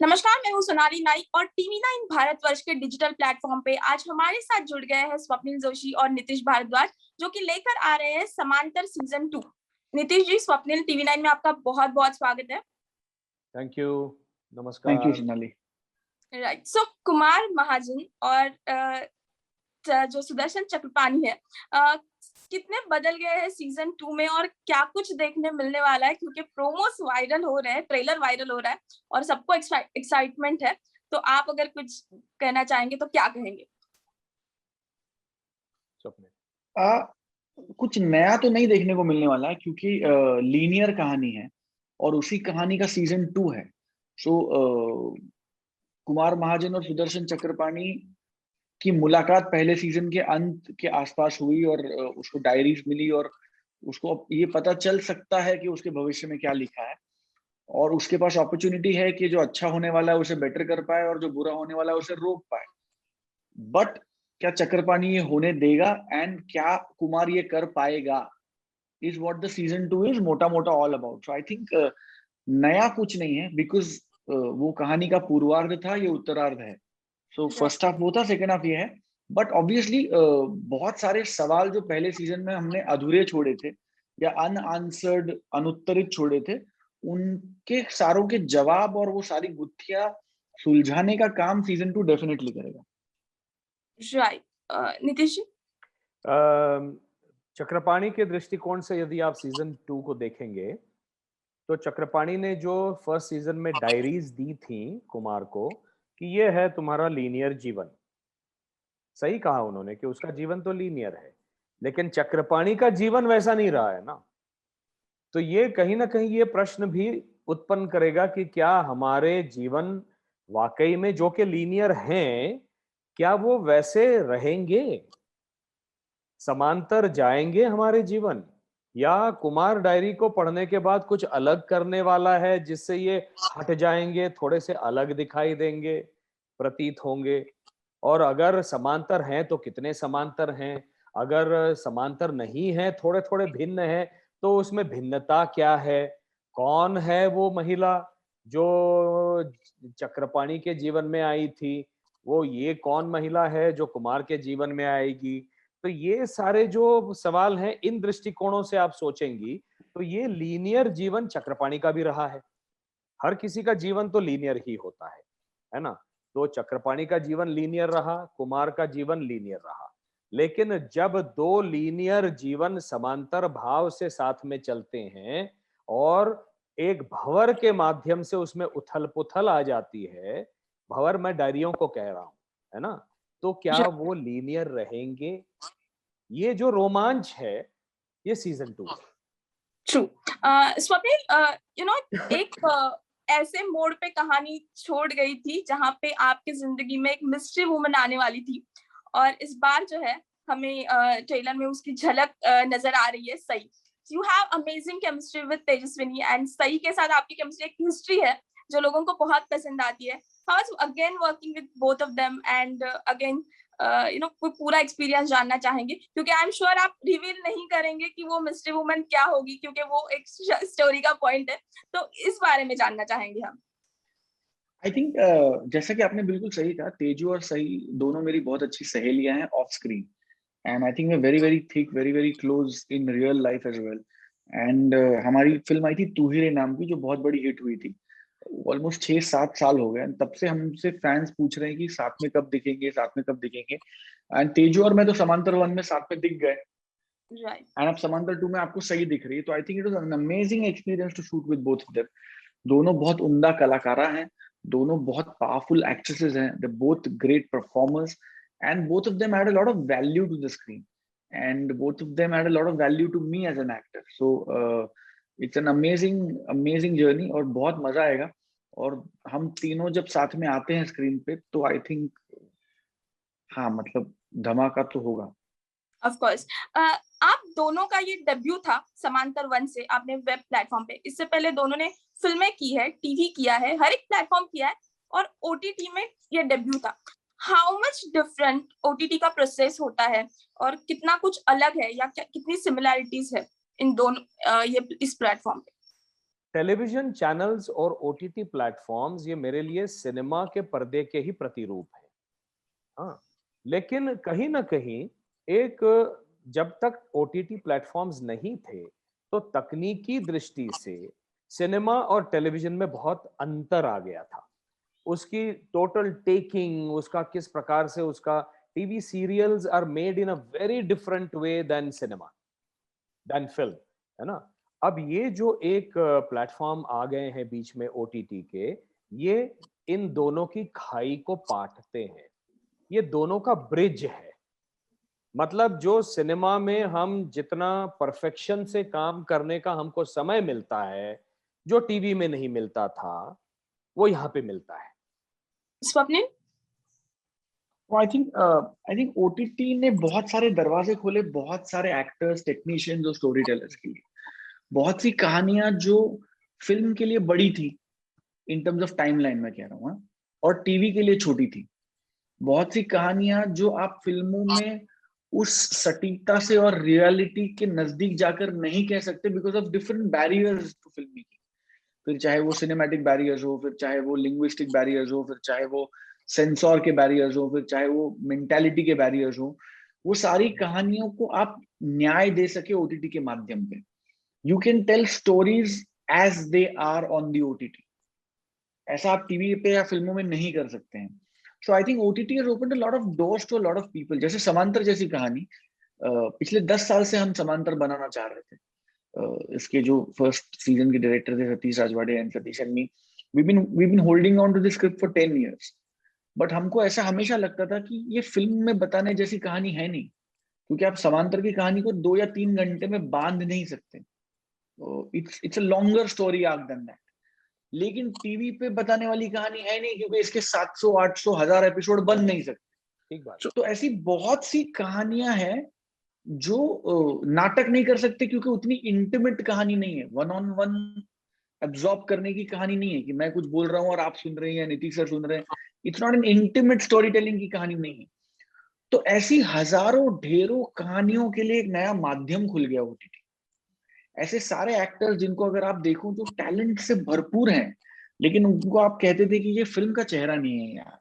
नमस्कार, मैं हूँ सोनाली नाइक और टीवी 9 भारतवर्ष के डिजिटल प्लेटफॉर्म पे आज हमारे साथ जुड़ गए हैं स्वप्निल जोशी और नीतीश भारद्वाज, जो कि लेकर आ रहे हैं समांतर सीजन 2। नीतीश जी, स्वप्निल, टीवी 9 में आपका बहुत बहुत स्वागत है। Thank you. थैंक यू नमस्कार। सोनाली। राइट, सो कुमार महाजन और जो सुदर्शन चक्रपाणी है, कितने बदल गए हैं सीजन 2 में और क्या कुछ देखने मिलने वाला है, क्योंकि प्रोमोस वायरल हो रहे हैं, ट्रेलर वायरल हो रहा है और सबको एक्साइटमेंट है। तो आप अगर कुछ कहना चाहेंगे तो क्या कहेंगे? स्वप्निल। आ, कुछ नया तो नहीं देखने को मिलने वाला है क्योंकि लीनियर कहानी है और उसी कहानी का सीजन 2 है। सो कुमार महाजन और सुदर्शन चक्रपाणी की मुलाकात पहले सीजन के अंत के आसपास हुई और उसको डायरीज मिली और उसको अब ये पता चल सकता है कि उसके भविष्य में क्या लिखा है और उसके पास अपॉर्चुनिटी है कि जो अच्छा होने वाला है उसे बेटर कर पाए और जो बुरा होने वाला है उसे रोक पाए। बट क्या चक्रपाणी ये होने देगा एंड क्या कुमार ये कर पाएगा is what the season 2 is मोटा मोटा all about. So I think नया कुछ नहीं है बिकॉज वो कहानी का पूर्वार्ध था, ये उत्तरार्ध है। सो फर्स्ट हाफ वो था, सेकेंड हाफ ये है। बट ऑब्वियसली बहुत सारे सवाल जो पहले सीजन में हमने अधूरे छोड़े थे या अनआंसर्ड अनुत्तरित छोड़े थे, उनके सारों के जवाब और वो सारी गुत्थियां सुलझाने का काम सीजन 2 डेफिनेटली करेगा। राइट, नीतीश जी। अम, चक्रपाणी के दृष्टिकोण से यदि आप सीजन 2 को देखेंगे तो चक्रपाणी ने जो फर्स्ट सीजन में डायरीज दी थी कुमार को कि ये है तुम्हारा लीनियर जीवन, सही कहा उन्होंने कि उसका जीवन तो लीनियर है, लेकिन चक्रपाणी का जीवन वैसा नहीं रहा है ना। तो ये कहीं ना कहीं ये प्रश्न भी उत्पन्न करेगा कि क्या हमारे जीवन वाकई में जो कि लीनियर हैं, क्या वो वैसे रहेंगे, समांतर जाएंगे हमारे जीवन, या कुमार डायरी को पढ़ने के बाद कुछ अलग करने वाला है जिससे ये हट जाएंगे, थोड़े से अलग दिखाई देंगे, प्रतीत होंगे। और अगर समांतर हैं तो कितने समांतर हैं, अगर समांतर नहीं है, थोड़े थोड़े भिन्न है, तो उसमें भिन्नता क्या है, कौन है वो महिला जो चक्रपाणी के जीवन में आई थी, वो ये कौन महिला है जो कुमार के जीवन में आएगी। तो ये सारे जो सवाल हैं, इन दृष्टिकोणों से आप सोचेंगी तो ये लीनियर जीवन चक्रपाणी का भी रहा है। हर किसी का जीवन तो लीनियर ही होता है ना। तो चक्रपाणी का जीवन लीनियर रहा, कुमार का जीवन लीनियर रहा। लेकिन जब दो लीनियर जीवन समांतर भाव से साथ में चलते हैं और एक भंवर के माध्यम से उसमें उथल पुथल आ जाती है, भंवर मैं डायरियों को कह रहा हूं, है ना, तो क्या वो लीनियर रहेंगे? ये जो रोमांच है, ये सीजन 2 है। ट्रू। स्वप्निल, एक ऐसे मोड़ पे कहानी छोड़ गई थी जहां पे आपकी जिंदगी में एक मिस्ट्री वुमन आने वाली थी, और इस बार जो है हमें ट्रेलर में उसकी झलक नजर आ रही है। सही, you have amazing chemistry with Tejaswini, and सही के साथ आपकी केमिस्ट्री एक हिस्ट्री है जो लोगों को बहुत पसंद आती है। How was again working with both of them, and again कोई पूरा एक्सपीरियंस जानना चाहेंगे, क्योंकि आई एम श्योर आप रिवील नहीं करेंगे कि वो मिस्ट्री वुमन क्या होगी, क्योंकि वो एक स्टोरी का पॉइंट है। तो इस बारे में जानना चाहेंगे हम। आई थिंक जैसा कि आपने बिल्कुल सही कहा, तेजू और सही दोनों मेरी बहुत अच्छी सहेलियां हैं off screen and I think वे very very thick, very very close in real life as well. And हमारी फिल्म आई थी तू ही रे नाम की, जो बहुत बड़ी हिट हुई थी। ऑलमोस्ट 6-7 साल हो गए, तब से हमसे फैंस पूछ रहे हैं कि साथ में कब दिखेंगे, साथ में कब दिखेंगे। एंड तेजू और मैं तो समांतर 1 में साथ में दिख गए एंड अब समांतर 2 में आपको सही दिख रही है। तो I think it was an amazing experience to shoot with both of them. दोनों बहुत उम्दा कलाकारा हैं, दोनों बहुत पावरफुल एक्ट्रेसेस हैं, they both great performers and both of them had a lot of value to the screen and both of them had a lot of value to me as an actor. So it's an amazing amazing journey और बहुत मजा आएगा। और हम तीनों जब साथ में आते हैं स्क्रीन पे तो आई थिंक हाँ, मतलब धमाका तो होगा। ऑफ कोर्स, आप दोनों का ये डेब्यू था समांतर 1 से, आपने वेब प्लेटफॉर्म पे, इससे पहले दोनों ने फिल्में की है, टीवी किया है, हर एक प्लेटफॉर्म किया है, और ओटीटी में ये डेब्यू था। हाउ मच डिफरेंट ओटीटी का प्रोसेस होता है और कितना कुछ अलग है, या कितनी सिमिलैरिटीज है इन दोनों ये इस प्लेटफॉर्म पे? टेलीविजन चैनल्स और ओटीटी प्लेटफॉर्म्स ये मेरे लिए सिनेमा के पर्दे के ही प्रतिरूप है। हाँ, लेकिन कहीं ना कहीं एक जब तक ओटीटी प्लेटफॉर्म्स नहीं थे तो तकनीकी दृष्टि से सिनेमा और टेलीविजन में बहुत अंतर आ गया था। उसकी टोटल टेकिंग, उसका किस प्रकार से उसका TV serials are made in a very different way than cinema, then film, है ना। अब ये जो एक प्लेटफॉर्म आ गए हैं बीच में ओटीटी के, ये इन दोनों की खाई को पाटते हैं। ये दोनों का ब्रिज है। मतलब जो सिनेमा में हम जितना परफेक्शन से काम करने का हमको समय मिलता है, जो टीवी में नहीं मिलता था, वो यहाँ पे मिलता है। स्वप्निल? आई थिंक ओटीटी ने बहुत सारे दरवाजे खोले, बहुत सारे एक्टर्स, टेक्नीशियंस और स्टोरी टेलर्स के लिए। बहुत सी कहानियां जो फिल्म के लिए बड़ी थी इन टर्म्स ऑफ टाइमलाइन मैं कह रहा हूँ, और टीवी के लिए छोटी थी। बहुत सी कहानियां जो आप फिल्मों में उस सटीकता से और रियलिटी के नजदीक जाकर नहीं कह सकते because of different barriers to film making. फिर चाहे वो सिनेमैटिक बैरियर्स हो, फिर चाहे वो लिंग्विस्टिक बैरियर्स हो, फिर चाहे वो सेंसर के बैरियर्स हो, फिर चाहे वो मेंटालिटी के बैरियर्स हो, वो सारी कहानियों को आप न्याय दे सके ओटीटी के माध्यम पे। You can tell stories as they are on the OTT. ऐसा आप टीवी पे या फिल्मों में नहीं कर सकते हैं। So I think OTT has opened a lot of doors to a lot of people. जैसे समांतर जैसी कहानी, पिछले 10 साल से हम समांतर बनाना चाह रहे थे। इसके जो फर्स्ट सीजन के डायरेक्टर थे Satish Rajwade and Satish and me, we been holding on to this script for 10 years। बट हमको ऐसा हमेशा लगता था कि ये फिल्म में बताने जैसी कहानी है नहीं, क्योंकि आप समांतर की कहानी को 2 या 3 घंटे में बांध नहीं सकते। It's a longer story arc than that. लेकिन टीवी पे बताने वाली कहानी है नहीं, क्योंकि इसके 700, 800, 1000 एपिसोड बन नहीं सकते। ठीक बात। तो ऐसी बहुत सी कहानियां हैं जो नाटक नहीं कर सकते, क्योंकि उतनी इंटीमेट कहानी नहीं है, वन ऑन वन एब्जॉर्ब करने की कहानी नहीं है कि मैं कुछ बोल रहा हूँ और आप सुन रहे हैं या नीतीश सर सुन रहे हैं। It's not an intimate story telling की कहानी नहीं है। तो ऐसी हजारों ढेरों कहानियों के लिए एक नया माध्यम खुल गया ओटीटी। ऐसे सारे एक्टर्स जिनको अगर आप देखो जो टैलेंट से भरपूर हैं, लेकिन उनको आप कहते थे कि ये फिल्म का चेहरा नहीं है यार,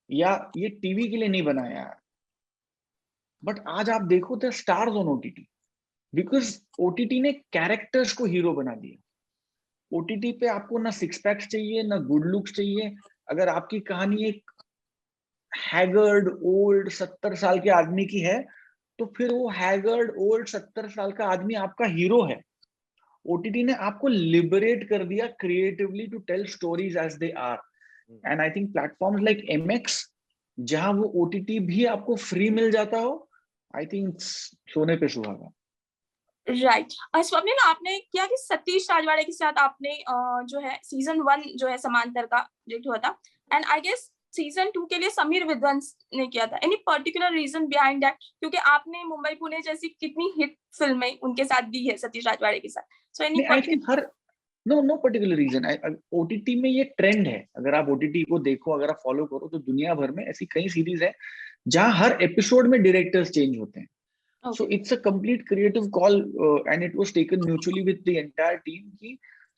या ये टीवी के लिए नहीं बना यार, बट आज आप देखो the stars on OTT, because OTT ने कैरेक्टर्स को हीरो बना दिया। ओटीटी पे आपको ना सिक्स पैक्स चाहिए, ना गुड लुक्स चाहिए। अगर आपकी कहानी एक हैगर्ड ओल्ड 70 साल के आदमी की है, तो फिर वो हैगर्ड ओल्ड 70 साल का आदमी आपका हीरो है। ओटीटी ने आपको लिबरेट कर दिया creatively to tell stories as they are. And I think platforms like MX, जहां वो ओटीटी भी आपको फ्री मिल जाता हो, आई थिंक सोने पे सुहागा। राइट। स्वप्निल, आपने किया कि सतीश राजवाड़े के साथ आपने जो है सीजन 1 जो है समांतर का प्रोजेक्ट हुआ था, एंड आई गेस सीजन 2 के लिए समीर विद्वंस ने किया था। Any particular reason behind that? क्योंकि आपने मुंबई पुणे जैसी कितनी हिट फिल्में उनके साथ दी है सतीश राजवाड़े के साथ। So any I think no particular reason. OTT में ये ट्रेंड है, अगर आप ओटीटी को देखो, अगर आप फॉलो करो, तो दुनिया भर में ऐसी कई सीरीज है जहां हर एपिसोड में डायरेक्टर्स चेंज होते हैं। So it's a complete creative call, and it was taken mutually with the entire team कि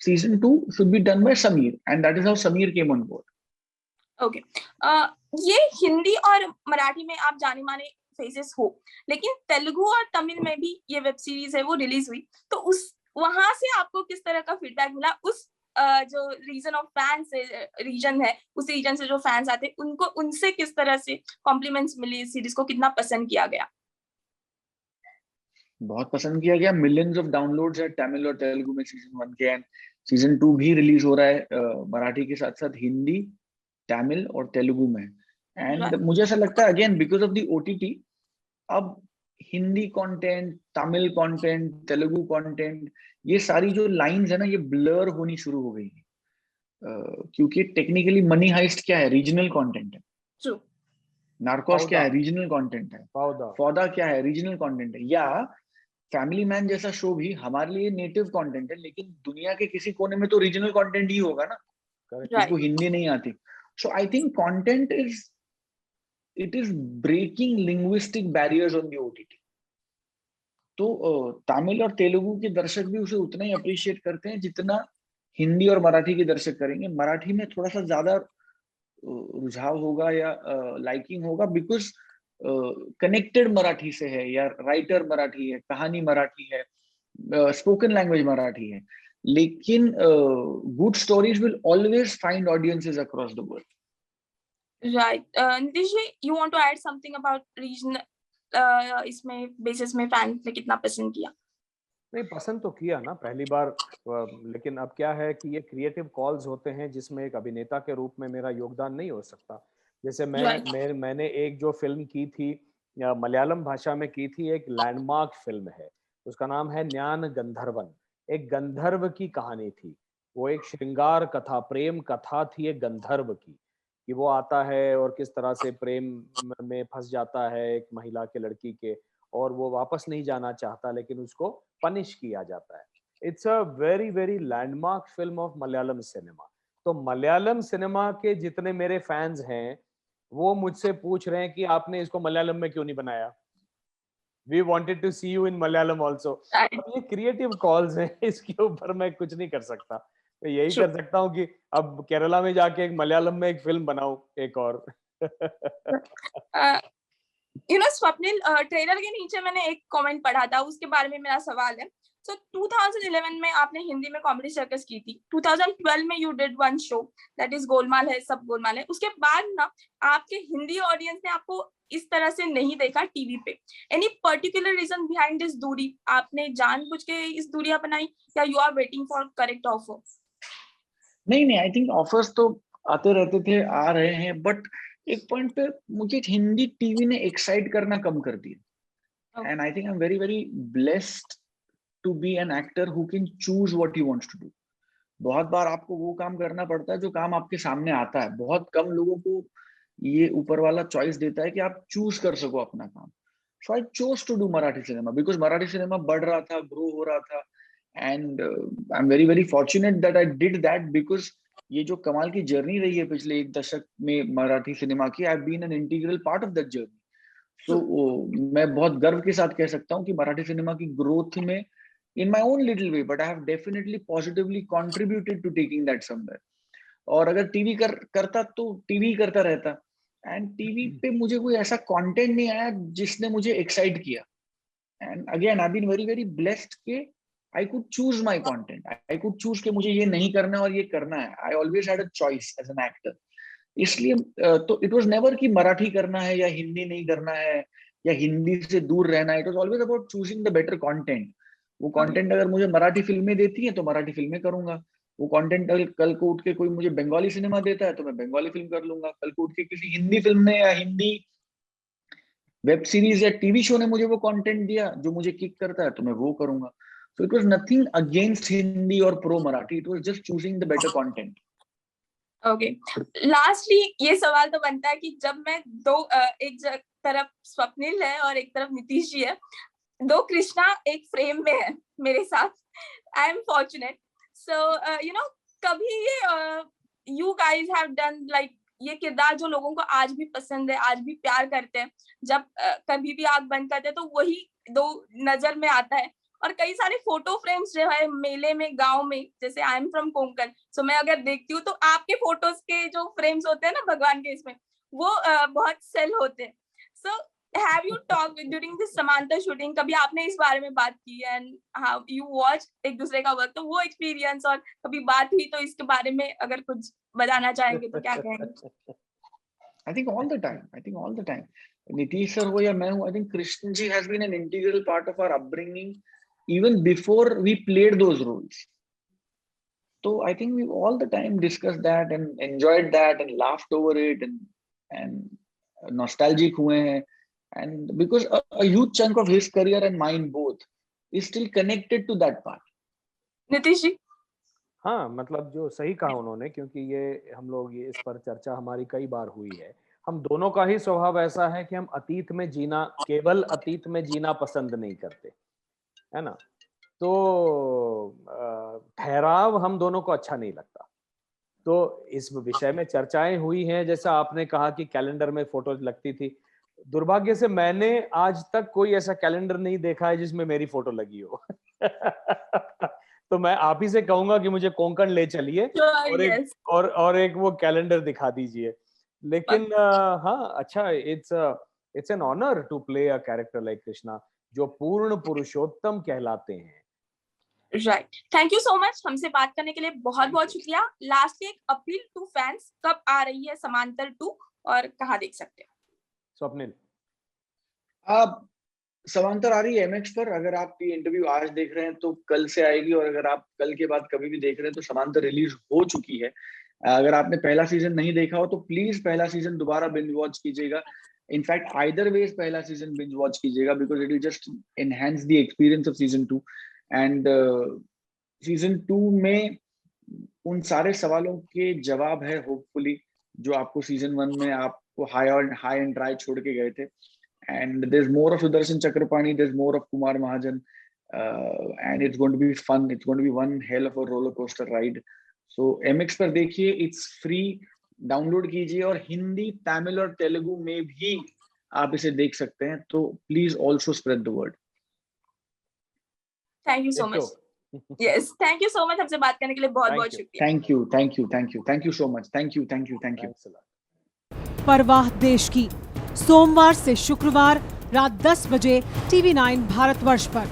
season 2 should be done by Sameer, and that is how Sameer came on board. Okay. ये हिंदी और मराठी में आप जाने माने faces हो, लेकिन तेलुगु और तमिल में भी ये वेब सीरीज है वो रिलीज हुई, तो उस वहां से आपको किस तरह का फीडबैक मिला? उस जो रीजन ऑफ फैंस रीजन है, उस रीजन से जो फैंस आते उनको उनसे किस तरह से कॉम्प्लीमेंट्स मिली? इस सीरीज को कितना पसंद किया गया? बहुत पसंद किया गया। मिलियंस ऑफ डाउनलोड्स है तमिल और तेलुगु में सीजन 1 के, एंड सीजन 2 भी रिलीज हो रहा है मराठी के साथ साथ हिंदी, तमिल और तेलुगु में। एंड मुझे ऐसा लगता है again because of the OTT, अब Hindi content, Tamil content, Telugu content, ये सारी जो लाइंस है ना, ये ब्लर होनी शुरू हो गई है। क्योंकि टेक्निकली मनी हाइस्ट क्या है? रीजनल कंटेंट है। नार्कोस क्या है? रीजनल कंटेंट है। फौदा क्या है? रीजनल कंटेंट है। या फैमिली मैन जैसा शो भी हमारे लिए नेटिव कंटेंट है, लेकिन दुनिया के किसी कोने में तो रीजनल कंटेंट ही होगा ना, जिसको हिंदी नहीं आती। So I think content it is breaking linguistic barriers on the OTT. तो तमिल और तेलुगु के दर्शक भी उसे उतना ही अप्रिशिएट करते हैं जितना हिंदी और मराठी के दर्शक करेंगे। मराठी में थोड़ा सा ज्यादा रुझाव होगा या लाइकिंग होगा, बिकॉज कनेक्टेड मराठी से है, या राइटर मराठी है, कहानी मराठी है, स्पोकन लैंग्वेज मराठी है। लेकिन good stories will always find audiences across the world. Right. Nitish ji, you want to add something about region? इसमें बेसिस में फैंस ने कितना पसंद किया? नहीं, पसंद तो किया ना पहली बार, लेकिन अब क्या है कि ये क्रिएटिव कॉल्स होते हैं जिसमें एक अभिनेता के रूप में मेरा योगदान नहीं हो सकता। जैसे Right. मैंने एक जो फिल्म की थी, मलयालम भाषा में की थी, एक लैंडमार्क फिल्म है, उसका नाम है ज्ञान गंधर्वन। एक गंधर्व की कहानी थी, वो एक श्रृंगार कथा, प्रेम कथा थी एक गंधर्व की, कि वो आता है और किस तरह से प्रेम में फंस जाता है एक महिला के, लड़की के, और वो वापस नहीं जाना चाहता लेकिन उसको पनिश किया जाता है। It's a very very landmark film of Malayalam cinema. तो मलयालम सिनेमा के जितने मेरे फैंस हैं वो मुझसे पूछ रहे हैं कि आपने इसको मलयालम में क्यों नहीं बनाया, we wanted to see you in Malayalam also. Right. अब ये क्रिएटिव कॉल्स हैं, इसके ऊपर मैं कुछ नहीं कर सकता। मैं यही Sure. कर सकता हूँ कि अब केरला में जाके एक मलयालम में एक फिल्म बनाऊं एक और। स्वप्निल, ट्रेलर के नीचे मैंने एक कमेंट पढ़ा था, उसके बारे में मेरा सवाल है। सो 2011 में आपने हिंदी में कॉमेडी सर्कस की थी, 2012 में you did one show that is Golmaal है सब गोलमाल है। उसके बाद ना आपके हिंदी ऑडियंस ने आपको इस तरह से नहीं देखा टीवी पे। Any particular reason behind this दूरी? आपने जानबूझ के इस दूरियां बनाई या you are waiting for correct offer? नहीं, आई थिंक ऑफर्स तो आते रहते थे, आ रहे हैं, बट एक पॉइंट पे मुझे हिंदी टीवी ने एक्साइट करना कम कर दिया। And I think I am very very blessed to be an actor who can choose what he wants to do. बहुत बार आपको वो काम करना पड़ता है जो काम आपके सामने आता है। बहुत कम लोगों को ये ऊपर वाला चॉइस देता है कि आप चूज कर सको अपना काम। So I chose to do Marathi cinema because Marathi cinema बढ़ रहा था, ग्रो हो रहा था, and I am very very fortunate that I did that, because ये जो कमाल की जर्नी रही है पिछले एक दशक में मराठी सिनेमा की, I have been an integral part of that journey. So मैं बहुत गर्व के साथ कह सकता हूँ कि मराठी सिनेमा की ग्रोथ में, in my own little way, but I have definitely positively contributed to taking that somewhere. और अगर टीवी करता तो टीवी करता रहता, एंड टीवी पे मुझे कोई ऐसा कंटेंट नहीं आया जिसने मुझे एक्साइट किया। And again I been very very blessed के I could choose my content, I could choose के मुझे ये नहीं करना है और ये करना है। I always had a choice as an actor. इसलिए तो इट वाज नेवर कि मराठी करना है या हिंदी नहीं करना है या हिंदी से दूर रहना है। It was always about choosing the better content. वो कंटेंट अगर मुझे मराठी फिल्में देती हैं तो मराठी फिल्में करूंगा। वो कंटेंट कल को उठ के कोई मुझे बंगाली सिनेमा देता है तो मैं बंगाली फिल्म कर लूंगा। कल को उठ के किसी हिंदी फिल्म ने या हिंदी वेब सीरीज या टीवी शो ने मुझे वो कंटेंट दिया जो मुझे किक करता है तो मैं वो करूंगा। So it was nothing against Hindi और pro Marathi, it was just choosing the better content. Okay, lastly ये सवाल तो बनता है कि जब मैं एक तरफ स्वप्निल है और एक तरफ नीतीश जी है, दो कृष्णा एक फ्रेम में है मेरे साथ। I am fortunate. सो कभी you guys have done like ये किरदार जो लोगों को आज भी पसंद है, आज भी प्यार करते हैं, जब कभी भी आंख बंद करते हैं तो वही दो नजर में आता है। और कई सारे फोटो फ्रेम्स जो है मेले में, गांव में, जैसे आई एम फ्रॉम कोंकण, सो मैं अगर देखती हूँ तो आपके फोटोज के जो फ्रेम्स होते हैं ना भगवान के, इसमें वो बहुत सेल होते हैं। सो have you talked during this Samantha shooting? कभी आपने इस बारे में बात की and how you watch एक दूसरे का वर्क, तो वो एक्सपीरियंस और कभी बात हुई तो इसके बारे में अगर कुछ बताना चाहेंगे तो क्या कहेंगे? I think all the time. I think all the time. Nitish sir हो या मैं हूँ, I think Krishna ji has been an integral part of our upbringing even before we played those roles. So I think we all the time discussed that and enjoyed that and laughed over it and nostalgic हुए हैं. And because a huge chunk of his career and mine both is still connected to that part. Nitish ji? हाँ, मतलब जो सही कहा उन्होंने, क्योंकि ये हम लोग ये इस पर चर्चा हमारी कई बार हुई है। हम दोनों का ही स्वभाव ऐसा है कि हम अतीत में जीना, केवल अतीत में जीना पसंद नहीं करते, है ना? तो ठहराव हम दोनों को अच्छा नहीं लगता। तो इस विषय में चर्चाएं हुई हैं, जैसा आपने कहा कि कैलेंडर में फोटो लगती थी। दुर्भाग्य से मैंने आज तक कोई ऐसा कैलेंडर नहीं देखा है जिसमें मेरी फोटो लगी हो। तो मैं आप ही से कहूंगा कि मुझे कोंकण ले चलिए और एक वो कैलेंडर दिखा दीजिए। लेकिन हाँ, अच्छा, it's an honour to play a character like Krishna, जो पूर्ण पुरुषोत्तम कहलाते हैं। Right, thank you so much हमसे बात करने के लिए, बहुत बहुत शुक्रिया। लास्टली एक अपील टू फैंस, कब आ रही है समांतर 2 और कहाँ देख सकते हैं? स्वप्निल। आप समांतर आ रही है MX पर। अगर आप ये इंटरव्यू आज देख रहे हैं तो कल से आएगी, और अगर आप कल के बाद कभी भी देख रहे हैं तो समांतर रिलीज हो चुकी है। अगर आपने पहला सीजन नहीं देखा हो तो प्लीज पहला सीजन दोबारा बिंज वॉच कीजिएगा। इनफैक्ट आइदर वेज पहला सीजन बिंज वॉच कीजिएगा, because it will just enhance the experience off season 2। And season 2 में उन सारे सवालों के जवाब है होपफुली, जो आपको सीजन 1 में आपको हाई एंड ड्राई छोड़ के गए थे। And there's more of Sudarshan Chakrapani, there's more of Kumar Mahajan, and it's going to be fun. It's going to be one hell of a roller coaster ride. So MX पर देखिए, it's free, download कीजिए, और हिंदी, तमिल और तेलुगु में भी आप इसे देख सकते हैं। तो please also spread the word. Thank you so much. Yes, thank you so much हमसे बात करने के लिए, बहुत बहुत शुक्रिया। Thank you so much. Thank you. परवाह देश की, सोमवार से शुक्रवार रात 10 बजे TV9 भारतवर्ष पर।